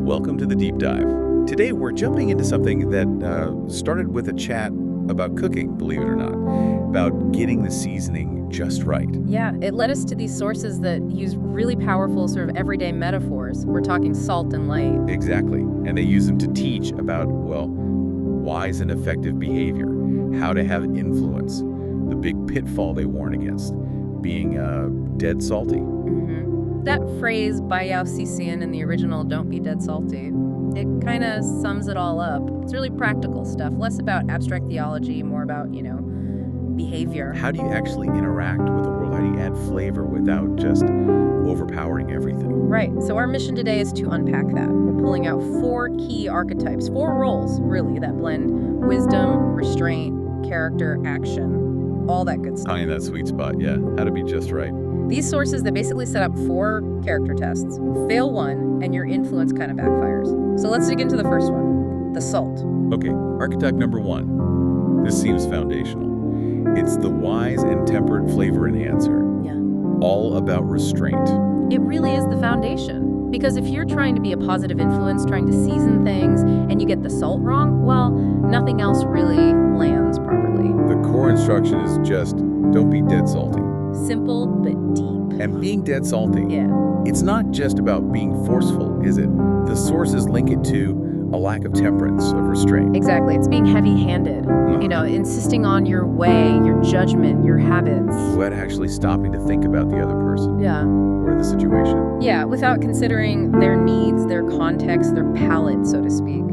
Welcome to the Deep Dive. Today we're jumping into something that started with a chat about cooking, believe it or not, about getting the seasoning just right. Yeah, it led us to these sources that use really powerful sort of everyday metaphors. We're talking salt and light. Exactly. And they use them to teach about, well, wise and effective behavior, how to have influence, the big pitfall they warn against, being dead salty. That phrase, bayao sisian, in the original, don't be dead salty, it kind of sums it all up. It's really practical stuff, less about abstract theology, more about, behavior. How do you actually interact with the world? How do you add flavor without just overpowering everything? Right. So our mission today is to unpack that. We're pulling out 4 key archetypes, 4 roles, really, that blend wisdom, restraint, character, action, all that good stuff. Finding that sweet spot, yeah. How to be just right. These sources, they basically set up 4 character tests. Fail one, and your influence kind of backfires. So let's dig into the first one, the salt. Okay, archetype number 1. This seems foundational. It's the wise and tempered flavor enhancer. Yeah. All about restraint. It really is the foundation. Because if you're trying to be a positive influence, trying to season things, and you get the salt wrong, well, nothing else really lands properly. The core instruction is just, don't be dead salty. Simple, but deep. And being dead salty, Yeah. it's not just about being forceful, is it? The sources link it to a lack of temperance, of restraint. Exactly. It's being heavy-handed. Insisting on your way, your judgment, your habits. Without actually stopping to think about the other person. Yeah. Or the situation. Yeah, without considering their needs, their context, their palate, so to speak.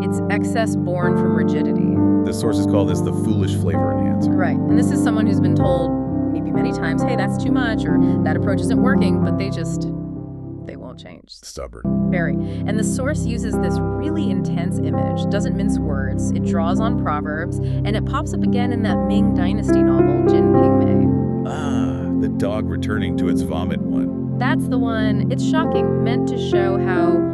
It's excess born from rigidity. The sources call this the foolish flavor enhancer. Right. And this is someone who's been told maybe many times, hey, that's too much, or that approach isn't working, but they won't change. Stubborn. Very. And the source uses this really intense image, doesn't mince words, it draws on proverbs, and it pops up again in that Ming Dynasty novel, Jin Ping Mei. Ah, the dog returning to its vomit one. That's the one. It's shocking, meant to show how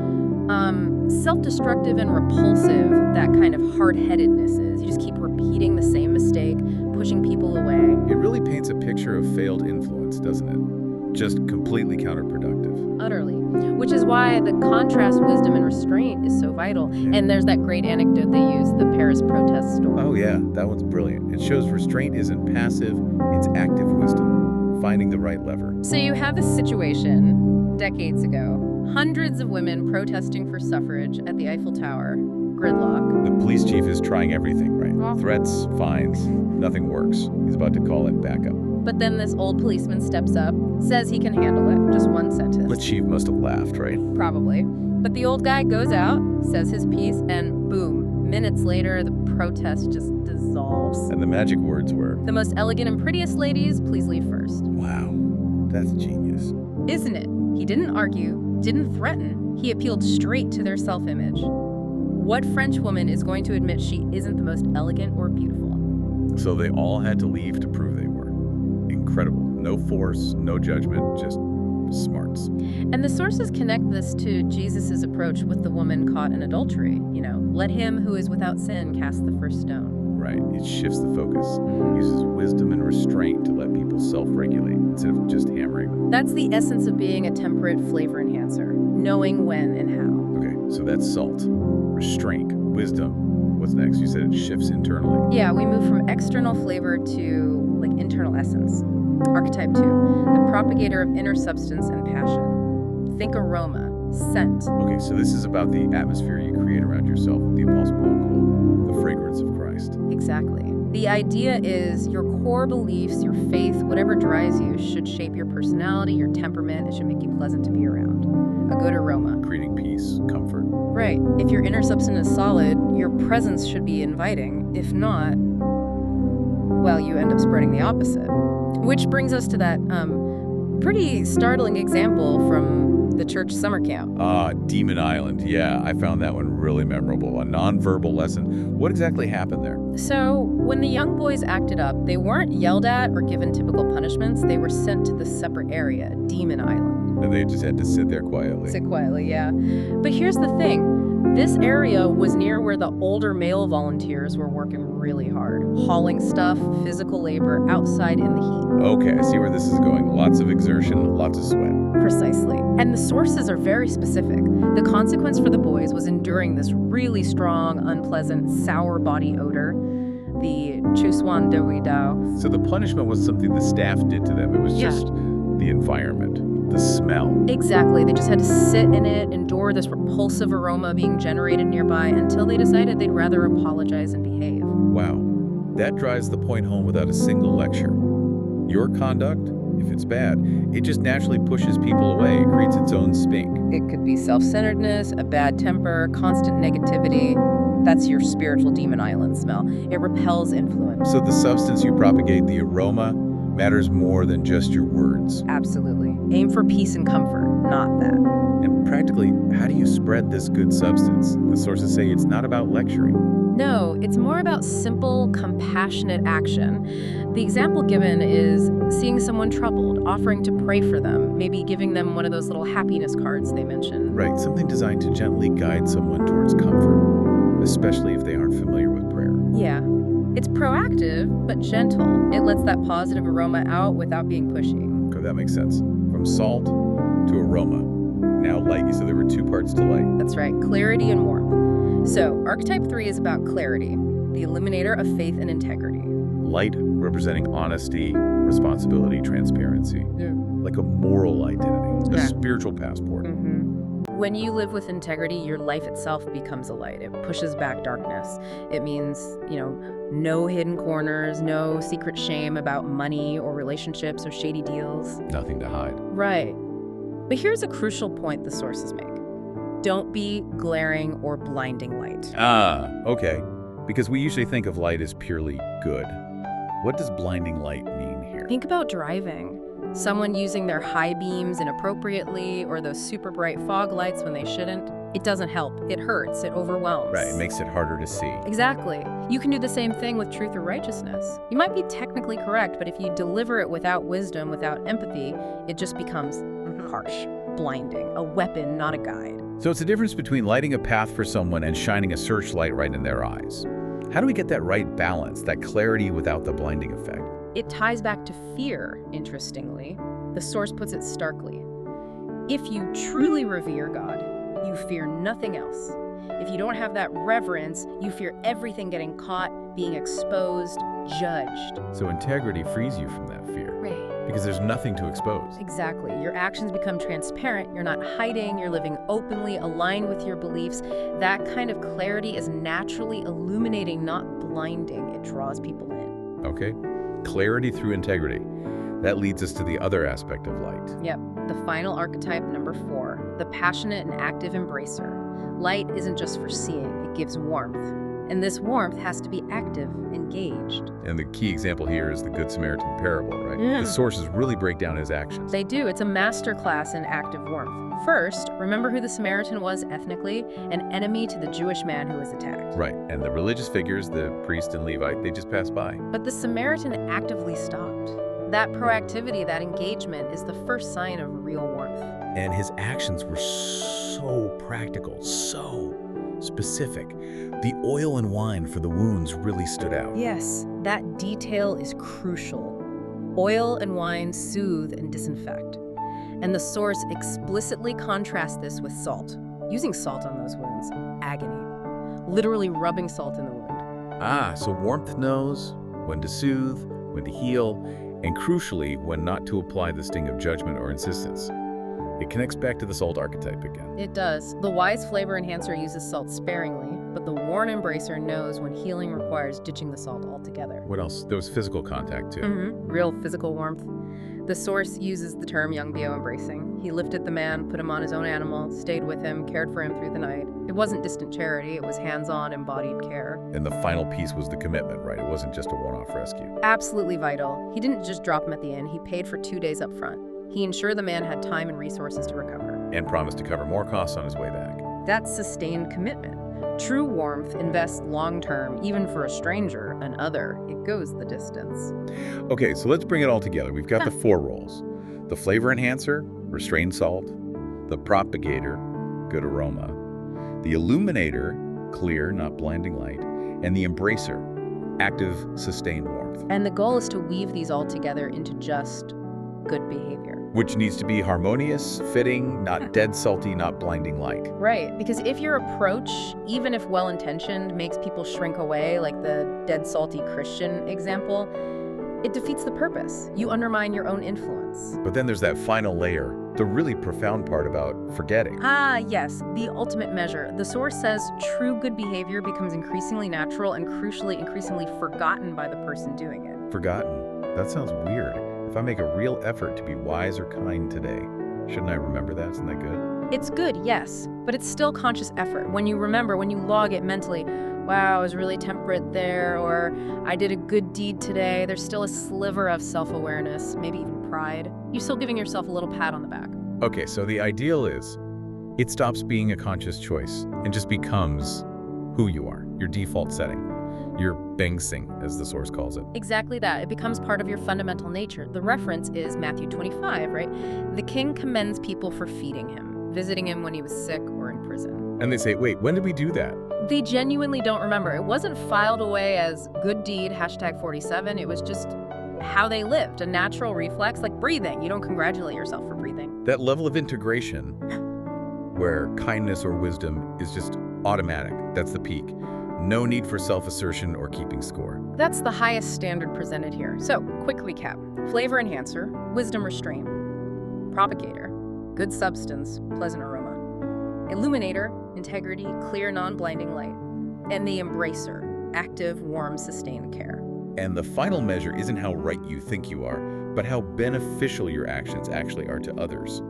self-destructive and repulsive that kind of hard-headedness is. You just keep repeating the same mistake, pushing people away. It really paints a picture of failed influence, doesn't it? Just completely counterproductive. Utterly. Which is why the contrast wisdom and restraint is so vital. Yeah. And there's that great anecdote they use, the Paris protest story. Oh yeah, that one's brilliant. It shows restraint isn't passive, it's active wisdom, finding the right lever. So you have this situation decades ago. Hundreds of women protesting for suffrage at the Eiffel Tower. Gridlock. The police chief is trying everything, right? Threats, fines, nothing works. He's about to call in backup. But then this old policeman steps up, says he can handle it. Just one sentence. The chief must have laughed, right? Probably. But the old guy goes out, says his piece, and boom. Minutes later, the protest just dissolves. And the magic words were, The most elegant and prettiest ladies, please leave first. wow, that's genius. Isn't it? He didn't argue, didn't threaten. He appealed straight to their self-image. What French woman is going to admit she isn't the most elegant or beautiful? So they all had to leave to prove they were. Incredible. No force, no judgment, just smarts. And the sources connect this to Jesus' approach with the woman caught in adultery. Let him who is without sin cast the first stone. Right, it shifts the focus. Uses wisdom and restraint to let people self-regulate instead of just hammering them. That's the essence of being a temperate flavor enhancer, knowing when and how. Okay, so that's salt, restraint, wisdom. What's next? You said it shifts internally. Yeah, we move from external flavor to internal essence. Archetype 2, the propagator of inner substance and passion. Think aroma, scent. Okay, so this is about the atmosphere you create around yourself, the Apostle Paul called the fragrance of Christ. Exactly. The idea is your core beliefs, your faith, whatever drives you, should shape your personality, your temperament. It should make you pleasant to be around. A good aroma. Creating peace, comfort. Right. If your inner substance is solid, your presence should be inviting. If not, well, you end up spreading the opposite. Which brings us to that pretty startling example from the church summer camp. Demon Island. Yeah, I found that one really memorable. A nonverbal lesson. What exactly happened there? So when the young boys acted up, they weren't yelled at or given typical punishments. They were sent to this separate area, Demon Island. And they just had to sit there quietly. Sit quietly, yeah. But here's the thing. This area was near where the older male volunteers were working really hard, hauling stuff, physical labor, outside in the heat. Okay, I see where this is going. Lots of exertion, lots of sweat. Precisely. And the sources are very specific. The consequence for the boys was enduring this really strong, unpleasant, sour body odor, the chuswan dewi dao. So the punishment was something the staff did to them. It was just the environment, the smell. Exactly. They just had to sit in it, endure this repulsive aroma being generated nearby until they decided they'd rather apologize and behave. Wow. That drives the point home without a single lecture. Your conduct, if it's bad, it just naturally pushes people away. It creates its own stink. It could be self-centeredness, a bad temper, constant negativity. That's your spiritual demon island smell. It repels influence. So the substance you propagate, the aroma, matters more than just your words. Absolutely. Aim for peace and comfort, not that. And practically, how do you spread this good substance? The sources say it's not about lecturing. No, it's more about simple, compassionate action. The example given is seeing someone troubled, offering to pray for them, maybe giving them one of those little happiness cards they mentioned. Right, something designed to gently guide someone towards comfort, especially if they aren't familiar with prayer. Yeah. It's proactive, but gentle. It lets that positive aroma out without being pushy. Okay, that makes sense. From salt to aroma. Now light. You said there were two parts to light. That's right, clarity and warmth. So, archetype 3 is about clarity, the illuminator of faith and integrity. Light representing honesty, responsibility, transparency. Yeah. Like a moral identity, a Yeah. spiritual passport. When you live with integrity, your life itself becomes a light. It pushes back darkness. It means, no hidden corners, no secret shame about money or relationships or shady deals. Nothing to hide. Right. But here's a crucial point the sources make. Don't be glaring or blinding light. Ah, okay. Because we usually think of light as purely good. What does blinding light mean here? Think about driving. Someone using their high beams inappropriately or those super bright fog lights when they shouldn't. It doesn't help. It hurts. It overwhelms. Right, it makes it harder to see. Exactly. You can do the same thing with truth or righteousness. You might be technically correct, but if you deliver it without wisdom, without empathy, it just becomes harsh, blinding, a weapon, not a guide. So it's a difference between lighting a path for someone and shining a searchlight right in their eyes. How do we get that right balance, that clarity without the blinding effect? It ties back to fear, interestingly. The source puts it starkly. If you truly revere God, you fear nothing else. If you don't have that reverence, you fear everything getting caught, being exposed, judged. So integrity frees you from that fear. Right. Because there's nothing to expose. Exactly. Your actions become transparent. You're not hiding. You're living openly, aligned with your beliefs. That kind of clarity is naturally illuminating, not blinding. It draws people in. Okay. Clarity through integrity. That leads us to the other aspect of light. Yep. The final archetype, number 4, the passionate and active embracer. Light isn't just for seeing. It gives warmth. And this warmth has to be active, engaged. And the key example here is the Good Samaritan parable, right? Yeah. The sources really break down his actions. They do. It's a masterclass in active warmth. First, remember who the Samaritan was ethnically? An enemy to the Jewish man who was attacked. Right. And the religious figures, the priest and Levite, they just passed by. But the Samaritan actively stopped. That proactivity, that engagement is the first sign of real warmth. And his actions were so practical, so specific. The oil and wine for the wounds really stood out. Yes, that detail is crucial. Oil and wine soothe and disinfect. And the source explicitly contrasts this with salt. Using salt on those wounds, agony. Literally rubbing salt in the wound. Ah, so warmth knows when to soothe, when to heal, and crucially, when not to apply the sting of judgment or insistence. It connects back to the salt archetype again. It does. The wise flavor enhancer uses salt sparingly, but the worn embracer knows when healing requires ditching the salt altogether. What else? There was physical contact, too. Real physical warmth. The source uses the term young bio embracing. He lifted the man, put him on his own animal, stayed with him, cared for him through the night. It wasn't distant charity, it was hands-on, embodied care. And the final piece was the commitment, right? It wasn't just a one-off rescue. Absolutely vital. He didn't just drop him at the inn, he paid for 2 days up front. He ensured the man had time and resources to recover. And promised to cover more costs on his way back. That's sustained commitment. True warmth invests long-term, even for a stranger, an other. It goes the distance. Okay, so let's bring it all together. We've got the 4 roles. The flavor enhancer, restrained salt. The propagator, good aroma. The illuminator, clear, not blinding light, and the embracer, active, sustained warmth. And the goal is to weave these all together into just good behavior. Which needs to be harmonious, fitting, not dead salty, not blinding light. Right, because if your approach, even if well-intentioned, makes people shrink away, like the dead salty Christian example, it defeats the purpose. You undermine your own influence. But then there's that final layer, the really profound part about forgetting. Ah, yes, the ultimate measure. The source says true good behavior becomes increasingly natural and, crucially, increasingly forgotten by the person doing it. Forgotten? That sounds weird. If I make a real effort to be wise or kind today, shouldn't I remember that? Isn't that good? It's good, yes, but it's still conscious effort. When you remember, when you log it mentally, wow, I was really temperate there, or I did a good deed today, there's still a sliver of self-awareness, maybe even pride. You're still giving yourself a little pat on the back. Okay, so the ideal is it stops being a conscious choice and just becomes who you are, your default setting. Your bengsing, as the source calls it. Exactly that. It becomes part of your fundamental nature. The reference is Matthew 25, right? The king commends people for feeding him, visiting him when he was sick or in prison. And they say, wait, when did we do that? They genuinely don't remember. It wasn't filed away as good deed, #47. It was just how they lived, a natural reflex, like breathing. You don't congratulate yourself for breathing. That level of integration where kindness or wisdom is just automatic. That's the peak. No need for self-assertion or keeping score. That's the highest standard presented here. So, quick recap. Flavor enhancer, wisdom restraint. Propagator, good substance, pleasant aroma. Illuminator, integrity, clear, non-blinding light. And the embracer, active, warm, sustained care. And the final measure isn't how right you think you are, but how beneficial your actions actually are to others.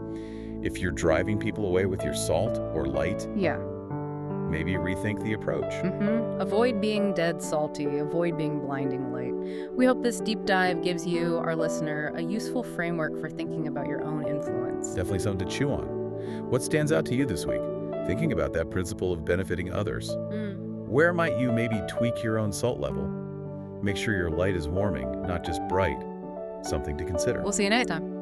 If you're driving people away with your salt or light, yeah, maybe rethink the approach. Avoid being dead salty, avoid being blinding light. We hope this deep dive gives you, our listener, a useful framework for thinking about your own influence. Definitely something to chew on. What stands out to you this week? Thinking about that principle of benefiting others. Where might you maybe tweak your own salt level? Make sure your light is warming, not just bright. Something to consider. We'll see you next time.